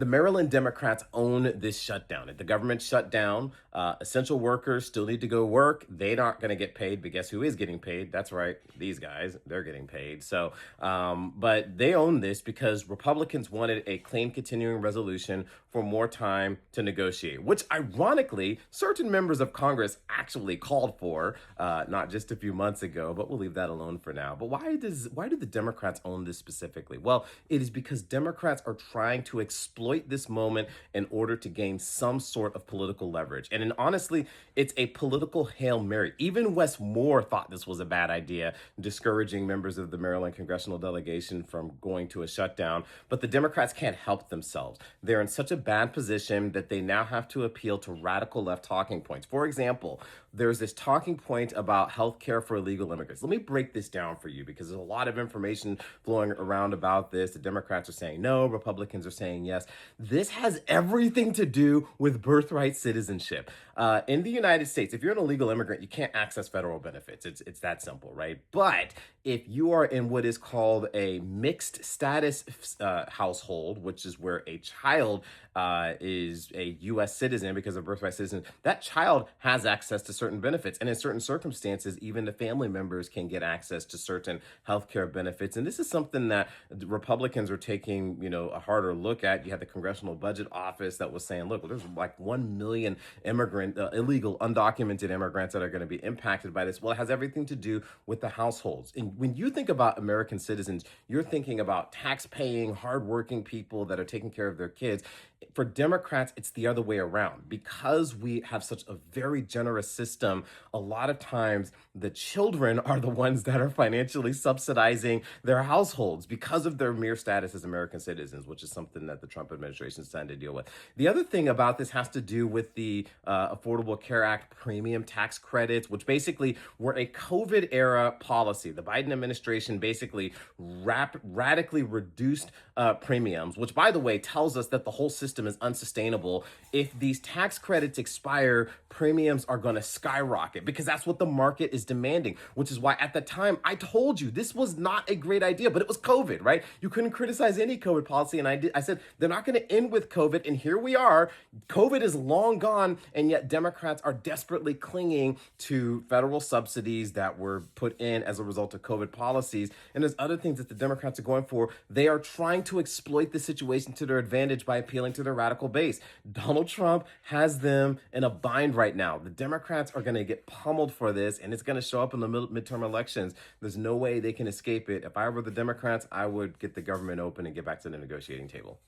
The Maryland Democrats own this shutdown. If the government shut down, essential workers still need to go work. They're not going to get paid, but guess who is getting paid? That's right, these guys. They're getting paid. But they own this because Republicans wanted a clean continuing resolution for more time to negotiate, which ironically, certain members of Congress actually called for, not just a few months ago. But we'll leave that alone for now. But why do the Democrats own this specifically? Well, it is because Democrats are trying to exploit this moment in order to gain some sort of political leverage. And honestly, it's a political Hail Mary. Even Wes Moore thought this was a bad idea, discouraging members of the Maryland congressional delegation from going to a shutdown. But the Democrats can't help themselves. They're in such a bad position that they now have to appeal to radical left talking points. For example, there's this talking point about health care for illegal immigrants. Let me break this down for you because there's a lot of information flowing around about this. The Democrats are saying no, Republicans are saying yes. This has everything to do with birthright citizenship. In the United States, if you're an illegal immigrant, you can't access federal benefits. It's that simple, right? But if you are in what is called a mixed status household, which is where a child is a U.S. citizen because of birthright citizen, that child has access to certain benefits. And in certain circumstances, even the family members can get access to certain healthcare benefits. And this is something that the Republicans are taking, a harder look at. You had the Congressional Budget Office that was saying, look, there's like 1 million illegal, undocumented immigrants that are going to be impacted by this. Well, it has everything to do with the households. And when you think about American citizens, you're thinking about tax-paying, hardworking people that are taking care of their kids. For Democrats, it's the other way around. Because we have such a very generous system, a lot of times the children are the ones that are financially subsidizing their households because of their mere status as American citizens, which is something that the Trump administration is trying to deal with. The other thing about this has to do with the Affordable Care Act premium tax credits, which basically were a COVID era policy. The Biden administration basically radically reduced premiums, which, by the way, tells us that the whole system is unsustainable. If these tax credits expire, premiums are going to skyrocket because that's what the market is demanding, which is why at the time I told you this was not a great idea, but it was COVID, right? You couldn't criticize any COVID policy. And I said, they're not going to end with COVID. And here we are. COVID is long gone. And yet Democrats are desperately clinging to federal subsidies that were put in as a result of COVID policies. And there's other things that the Democrats are going for. They are trying to exploit the situation to their advantage by appealing to their radical base. Donald Trump has them in a bind right now. The Democrats are going to get pummeled for this, and it's going to show up in the midterm elections. There's no way they can escape it. If I were the Democrats, I would get the government open and get back to the negotiating table.